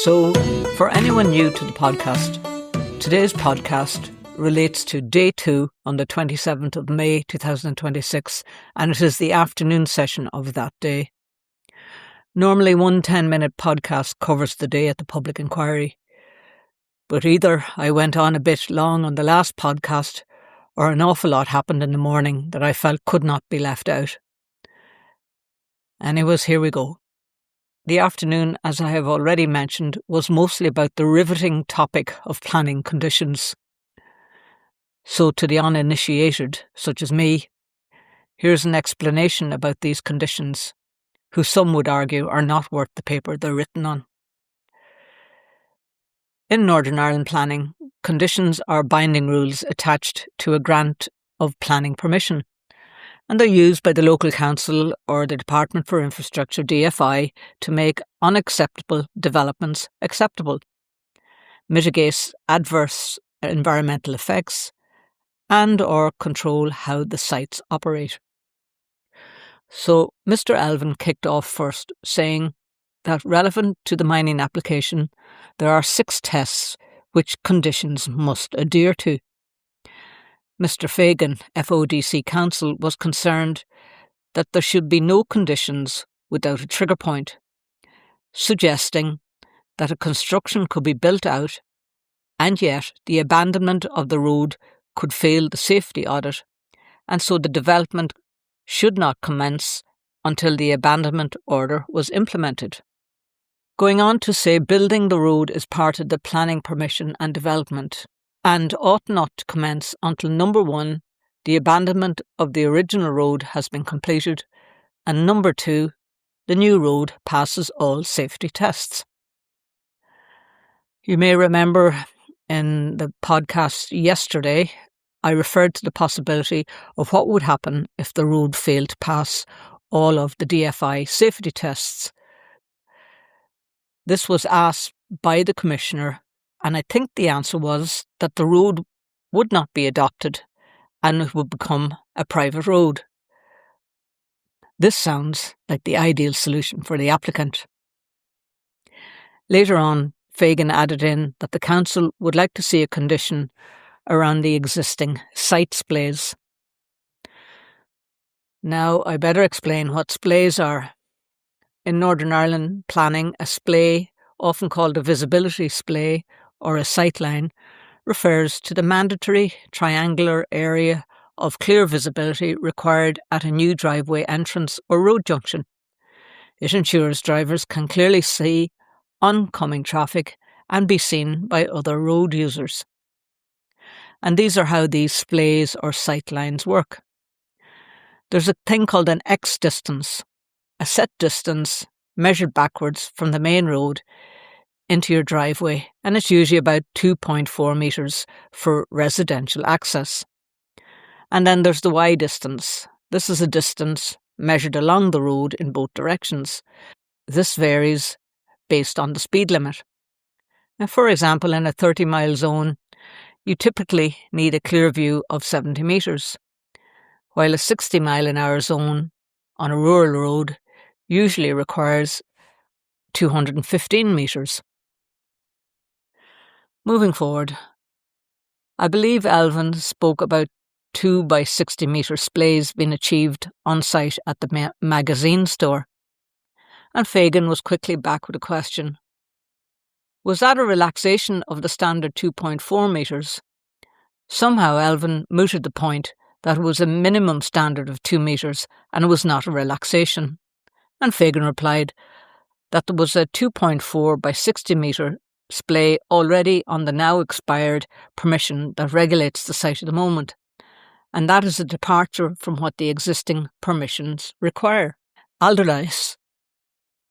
So, for anyone new to the podcast, today's podcast relates to day 2 on the 27th of May 2026, and it is the afternoon session of that day. Normally, one 10-minute podcast covers the day at the public inquiry, but either I went on a bit long on the last podcast, or an awful lot happened in the morning that I felt could not be left out. Anyways, here we go. The afternoon, as I have already mentioned, was mostly about the riveting topic of planning conditions. So to the uninitiated, such as me, here's an explanation about these conditions, who some would argue are not worth the paper they're written on. In Northern Ireland planning, conditions are binding rules attached to a grant of planning permission, and they're used by the local council or the Department for Infrastructure, DFI, to make unacceptable developments acceptable, mitigate adverse environmental effects, and or control how the sites operate. So Mr. Alvin kicked off first, saying that relevant to the mining application, there are 6 tests which conditions must adhere to. Mr. Fagan, FODC Council, was concerned that there should be no conditions without a trigger point, suggesting that a construction could be built out and yet the abandonment of the road could fail the safety audit, and so the development should not commence until the abandonment order was implemented. Going on to say building the road is part of the planning permission and development, and ought not to commence until number 1, the abandonment of the original road has been completed, and number 2, the new road passes all safety tests. You may remember in the podcast yesterday, I referred to the possibility of what would happen if the road failed to pass all of the DFI safety tests. This was asked by the Commissioner, and I think the answer was that the road would not be adopted and it would become a private road. This sounds like the ideal solution for the applicant. Later on, Fagan added in that the Council would like to see a condition around the existing site splays. Now, I better explain what splays are. In Northern Ireland planning, a splay, often called a visibility splay or a sightline, refers to the mandatory triangular area of clear visibility required at a new driveway entrance or road junction. It ensures drivers can clearly see oncoming traffic and be seen by other road users. And these are how these splays or sightlines work. There's a thing called an X distance, a set distance measured backwards from the main road into your driveway, and it's usually about 2.4 metres for residential access. And then there's the Y distance. This is a distance measured along the road in both directions. This varies based on the speed limit. Now, for example, in a 30-mile zone, you typically need a clear view of 70 metres, while a 60-mile-an-hour zone on a rural road usually requires 215 metres. Moving forward, I believe Alvin spoke about 2 by 60 metre splays being achieved on site at the magazine store, and Fagan was quickly back with a question. Was that a relaxation of the standard 2.4 metres? Somehow Alvin mooted the point that it was a minimum standard of 2 metres and it was not a relaxation, and Fagan replied that there was a 2.4 by 60 metre splay already on the now expired permission that regulates the site at the moment, and that is a departure from what the existing permissions require. Alderdice,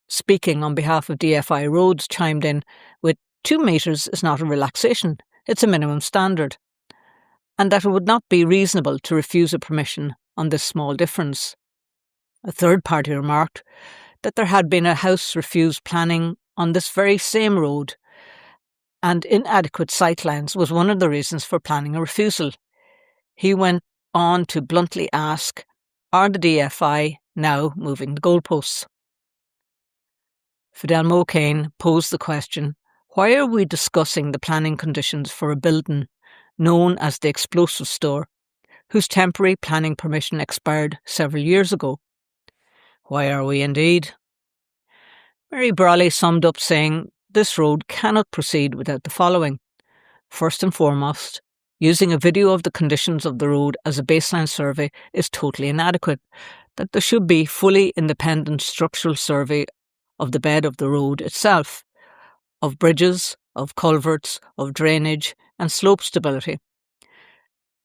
speaking on behalf of DFI Roads, chimed in with 2 metres is not a relaxation, it's a minimum standard, and that it would not be reasonable to refuse a permission on this small difference. A third party remarked that there had been a house refused planning on this very same road, and inadequate sightlines was one of the reasons for planning a refusal. He went on to bluntly ask, are the DFI now moving the goalposts? Fidel Mulcahy posed the question Why are we discussing the planning conditions for a building known as the explosive store, whose temporary planning permission expired several years ago? Why are we indeed? Mary Brawley summed up saying, "This road cannot proceed without the following. First and foremost, using a video of the conditions of the road as a baseline survey is totally inadequate, that there should be fully independent structural survey of the bed of the road itself, of bridges, of culverts, of drainage and slope stability.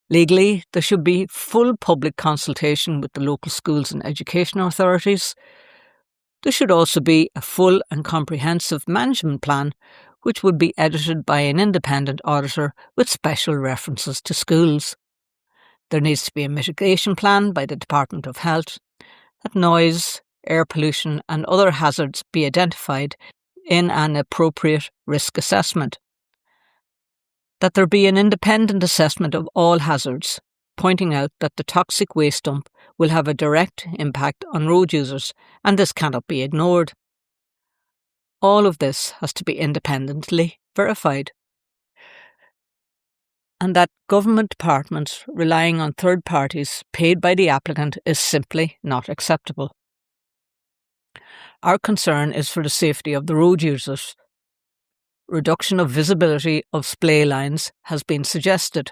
Legally, there should be full public consultation with the local schools and education authorities. There should also be a full and comprehensive management plan which would be edited by an independent auditor with special references to schools. There needs to be a mitigation plan by the Department of Health, that noise, air pollution and other hazards be identified in an appropriate risk assessment. That there be an independent assessment of all hazards, pointing out that the toxic waste dump will have a direct impact on road users, and this cannot be ignored. All of this has to be independently verified. And that government departments relying on third parties paid by the applicant is simply not acceptable. Our concern is for the safety of the road users. Reduction of visibility of splay lines has been suggested,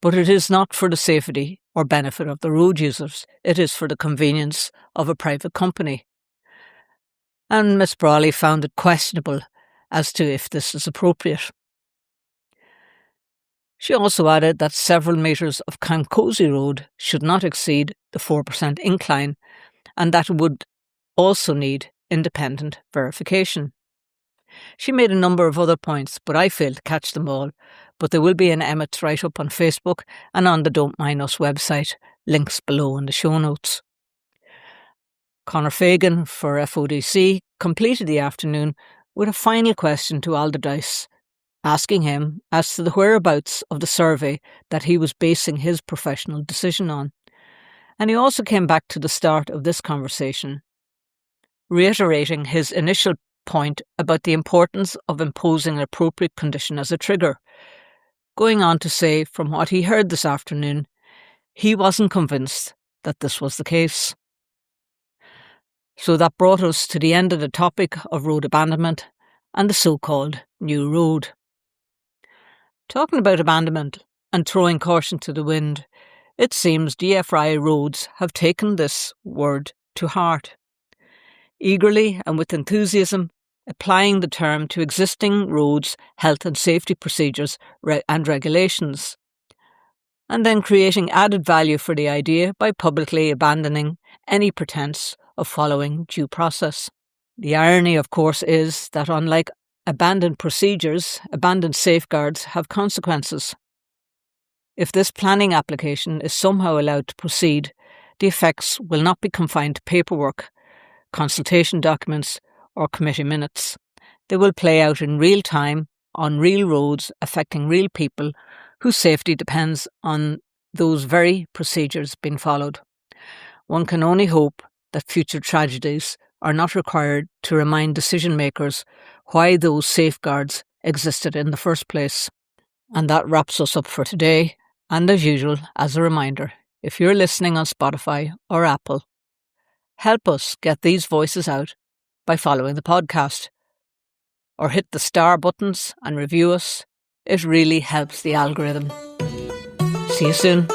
but it is not for the safety or benefit of the road users, it is for the convenience of a private company. And Miss Brawley found it questionable as to if this is appropriate. She also added that several metres of Kankosi Road should not exceed the 4% incline, and that it would also need independent verification. She made a number of other points, but I failed to catch them all. But there will be an Emmett's write-up on Facebook and on the Don't Mind Us website, links below in the show notes. Conor Fagan for FODC completed the afternoon with a final question to Alderdice, asking him as to the whereabouts of the survey that he was basing his professional decision on. And he also came back to the start of this conversation, reiterating his initial point about the importance of imposing an appropriate condition as a trigger, going on to say from what he heard this afternoon, he wasn't convinced that this was the case. So that brought us to the end of the topic of road abandonment and the so-called new road. Talking about abandonment and throwing caution to the wind, it seems DFI roads have taken this word to heart, eagerly and with enthusiasm applying the term to existing roads, health and safety procedures and regulations, and then creating added value for the idea by publicly abandoning any pretence of following due process. The irony, of course, is that unlike abandoned procedures, abandoned safeguards have consequences. If this planning application is somehow allowed to proceed, the effects will not be confined to paperwork, consultation documents or committee minutes. They will play out in real time on real roads affecting real people whose safety depends on those very procedures being followed. One can only hope that future tragedies are not required to remind decision makers why those safeguards existed in the first place. And that wraps us up for today. And as usual, as a reminder, if you're listening on Spotify or Apple, help us get these voices out by following the podcast, or hit the star buttons and review us. It really helps the algorithm. See you soon.